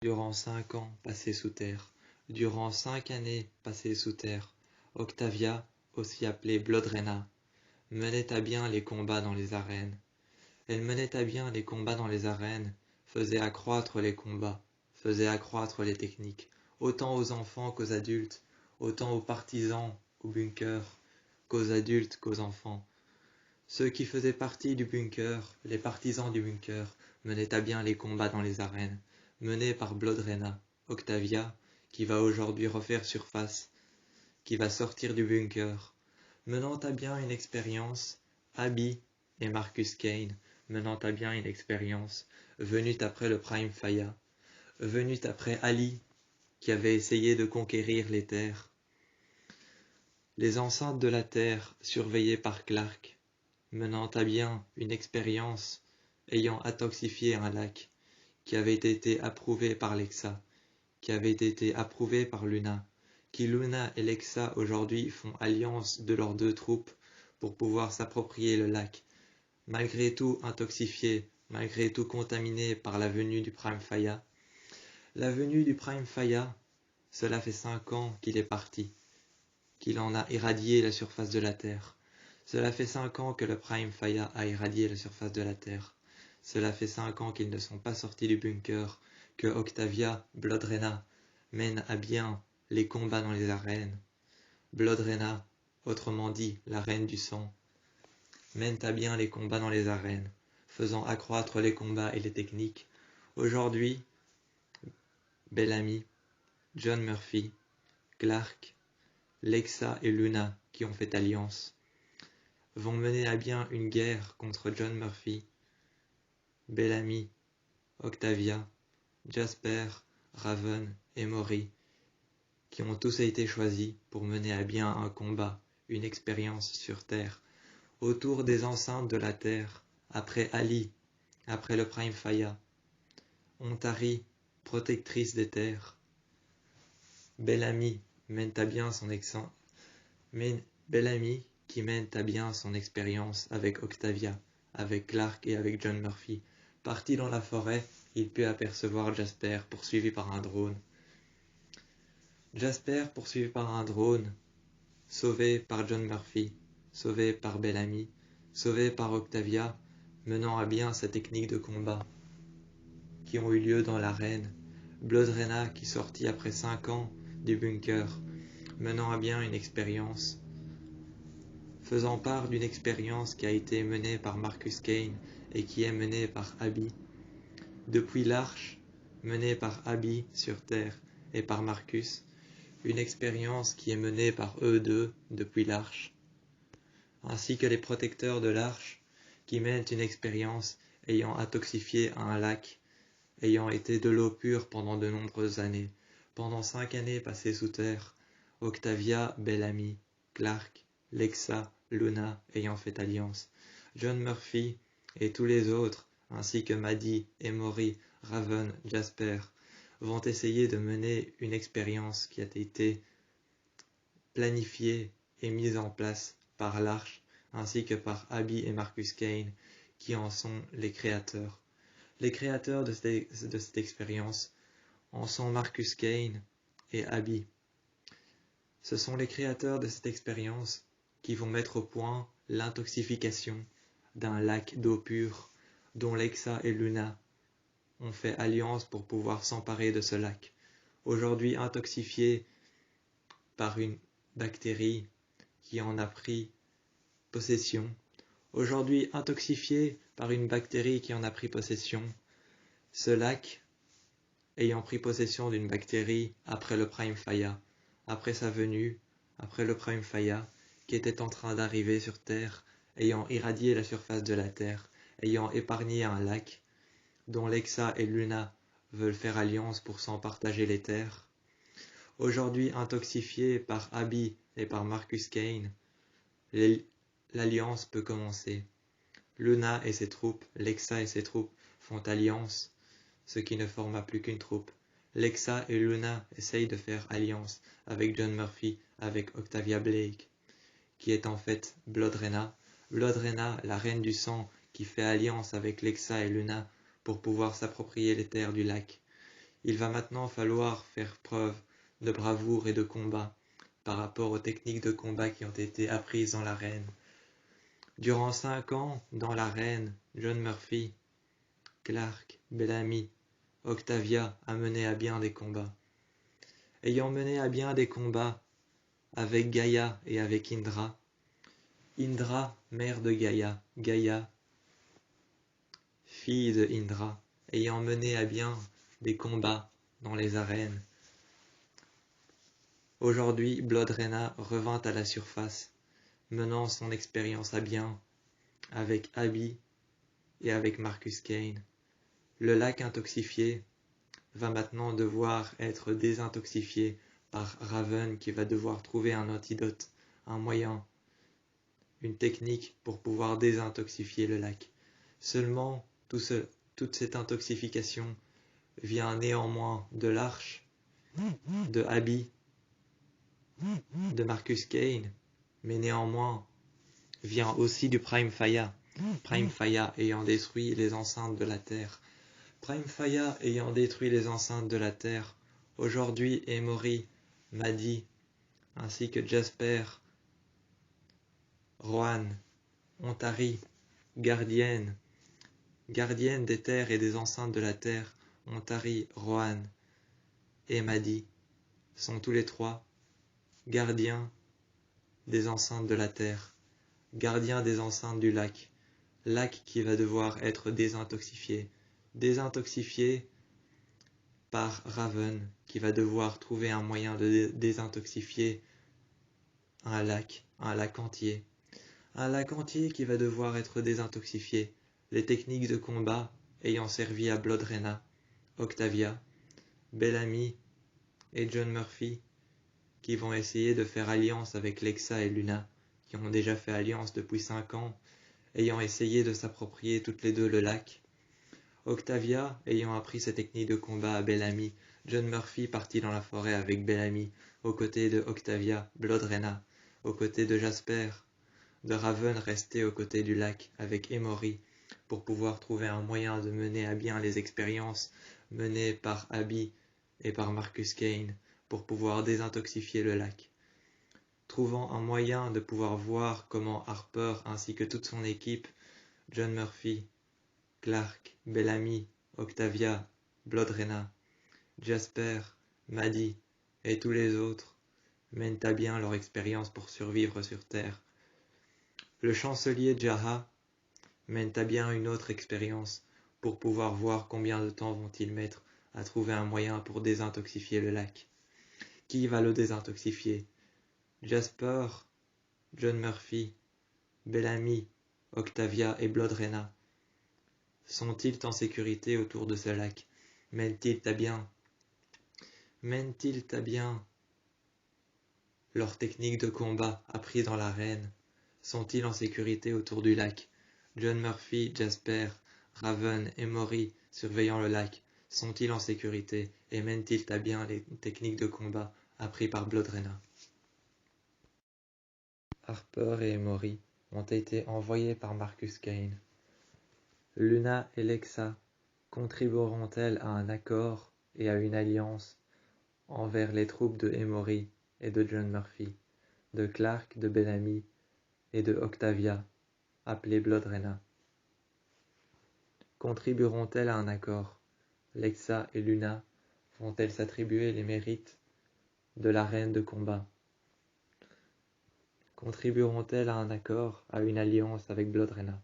durant 5 ans passés sous terre, durant 5 années passées sous terre, Octavia, aussi appelée Blodrena, menait à bien les combats dans les arènes. Elle menait à bien les combats dans les arènes, faisait accroître les combats, faisait accroître les techniques, autant aux enfants qu'aux adultes, autant aux partisans, aux bunkers, qu'aux adultes qu'aux enfants. Ceux qui faisaient partie du bunker, les partisans du bunker, menaient à bien les combats dans les arènes, menés par Blodrena, Octavia, qui va aujourd'hui refaire surface, qui va sortir du bunker, menant à bien une expérience, Abby et Marcus Kane, menant à bien une expérience, venue après le Prime Faya, venue après Ali, qui avait essayé de conquérir les terres. Les enceintes de la terre, surveillées par Clark, menant à bien une expérience, ayant atoxifié un lac, qui avait été approuvé par Lexa, qui avait été approuvé par Luna, qui Luna et Lexa aujourd'hui font alliance de leurs deux troupes pour pouvoir s'approprier le lac, malgré tout intoxifié, malgré tout contaminé par la venue du Prime Faya. La venue du Prime Faya, cela fait 5 ans qu'il est parti, qu'il en a irradié la surface de la Terre. Cela fait 5 ans que le Prime Faya a irradié la surface de la Terre. Cela fait 5 ans qu'ils ne sont pas sortis du bunker, que Octavia, Blodrena, mène à bien les combats dans les arènes. Blodrena, autrement dit la reine du sang, mène à bien les combats dans les arènes, faisant accroître les combats et les techniques. Aujourd'hui, Bellamy, John Murphy, Clark, Lexa et Luna, qui ont fait alliance, vont mener à bien une guerre contre John Murphy, Bellamy, Octavia, Jasper, Raven et Maury, qui ont tous été choisis pour mener à bien un combat, une expérience sur Terre, autour des enceintes de la Terre, après Ali, après le Prime Faya, Ontari, protectrice des terres. Bellamy mène à bien Bellamy qui mène à bien son expérience avec Octavia, avec Clark et avec John Murphy. Parti dans la forêt, il put apercevoir Jasper poursuivi par un drone. Jasper poursuivi par un drone, sauvé par John Murphy, sauvé par Bellamy, sauvé par Octavia, menant à bien sa technique de combat qui ont eu lieu dans l'arène. Blodrena qui sortit après 5 ans du bunker, menant à bien une expérience, faisant part d'une expérience qui a été menée par Marcus Kane et qui est menée par Abby. Depuis l'Arche, menée par Abby sur Terre et par Marcus, une expérience qui est menée par eux deux depuis l'Arche, ainsi que les protecteurs de l'Arche qui mènent une expérience ayant atoxifié un lac, ayant été de l'eau pure pendant de nombreuses années. Pendant 5 années passées sous terre, Octavia, Bellamy, Clark, Lexa, Luna ayant fait alliance, John Murphy et tous les autres, ainsi que Maddie, Emory, Raven, Jasper, vont essayer de mener une expérience qui a été planifiée et mise en place par l'Arche, ainsi que par Abby et Marcus Kane, qui en sont les créateurs. Les créateurs de cette expérience en sont Marcus Kane et Abby. Ce sont les créateurs de cette expérience qui vont mettre au point l'intoxification d'un lac d'eau pure dont Lexa et Luna ont fait alliance pour pouvoir s'emparer de ce lac, aujourd'hui intoxifié par une bactérie qui en a pris possession, aujourd'hui intoxifié par une bactérie qui en a pris possession. Ce lac ayant pris possession d'une bactérie après le Prime Faya, après sa venue, après le Prime Faya, qui était en train d'arriver sur Terre, ayant irradié la surface de la Terre, ayant épargné un lac, dont Lexa et Luna veulent faire alliance pour s'en partager les terres. Aujourd'hui intoxifié par Abby et par Marcus Kane, l'alliance peut commencer. Luna et ses troupes, Lexa et ses troupes font alliance, ce qui ne forma plus qu'une troupe. Lexa et Luna essayent de faire alliance avec John Murphy, avec Octavia Blake, qui est en fait Blodrena. Blodrena, la reine du sang, qui fait alliance avec Lexa et Luna pour pouvoir s'approprier les terres du lac. Il va maintenant falloir faire preuve de bravoure et de combat par rapport aux techniques de combat qui ont été apprises dans l'arène. Durant 5 ans, dans l'arène, John Murphy, Clark, Bellamy, Octavia a mené à bien des combats. Ayant mené à bien des combats avec Gaïa et avec Indra, mère de Gaïa, Gaïa, fille de Indra, ayant mené à bien des combats dans les arènes. Aujourd'hui, Bloodrena revint à la surface, menant son expérience à bien avec Abby et avec Marcus Kane. Le lac intoxifié va maintenant devoir être désintoxifié par Raven qui va devoir trouver un antidote, un moyen, une technique pour pouvoir désintoxifier le lac. Seulement, toute cette intoxification vient néanmoins de l'arche, de Abby, de Marcus Kane, mais néanmoins vient aussi du Prime Faya. Prime Faya ayant détruit les enceintes de la Terre. Prime Faya ayant détruit les enceintes de la Terre. Aujourd'hui, Emory, Maddie, ainsi que Jasper, Rohan, Ontari, gardienne des terres et des enceintes de la Terre, Ontari, Rohan et Maddie, sont tous les trois gardiens des enceintes de la Terre, gardiens des enceintes du lac qui va devoir être désintoxifié par Raven, qui va devoir trouver un moyen de désintoxifier un lac entier. Un lac entier qui va devoir être désintoxifié. Les techniques de combat ayant servi à Bloodrena, Octavia, Bellamy et John Murphy, qui vont essayer de faire alliance avec Lexa et Luna, qui ont déjà fait alliance depuis 5 ans, ayant essayé de s'approprier toutes les deux le lac. Octavia ayant appris ses techniques de combat à Bellamy, John Murphy parti dans la forêt avec Bellamy, aux côtés de Octavia, Bloodrena, aux côtés de Jasper, de Raven resté aux côtés du lac avec Emory, pour pouvoir trouver un moyen de mener à bien les expériences menées par Abby et par Marcus Kane, pour pouvoir désintoxifier le lac. Trouvant un moyen de pouvoir voir comment Harper ainsi que toute son équipe, John Murphy, Clark, Bellamy, Octavia, Bloodrena, Jasper, Maddie et tous les autres mènent à bien leur expérience pour survivre sur Terre. Le chancelier Jaha mène à bien une autre expérience pour pouvoir voir combien de temps vont-ils mettre à trouver un moyen pour désintoxifier le lac. Qui va le désintoxifier? Jasper, John Murphy, Bellamy, Octavia et Bloodrena sont-ils en sécurité autour de ce lac? Mènent-ils à bien leurs techniques de combat apprises dans l'arène? Sont-ils en sécurité autour du lac? John Murphy, Jasper, Raven et Emory surveillant le lac sont-ils en sécurité et mènent-ils à bien les techniques de combat apprises par Bloodrena? Harper et Emory ont été envoyés par Marcus Kane. Luna et Lexa contribueront-elles à un accord et à une alliance envers les troupes de Emory et de John Murphy, de Clark, de Bellamy et de Octavia, appelée Bloodrena? Contribueront-elles à un accord? Lexa et Luna vont-elles s'attribuer les mérites de l'arène de combat? Contribueront-elles à un accord, à une alliance avec Bloodrena?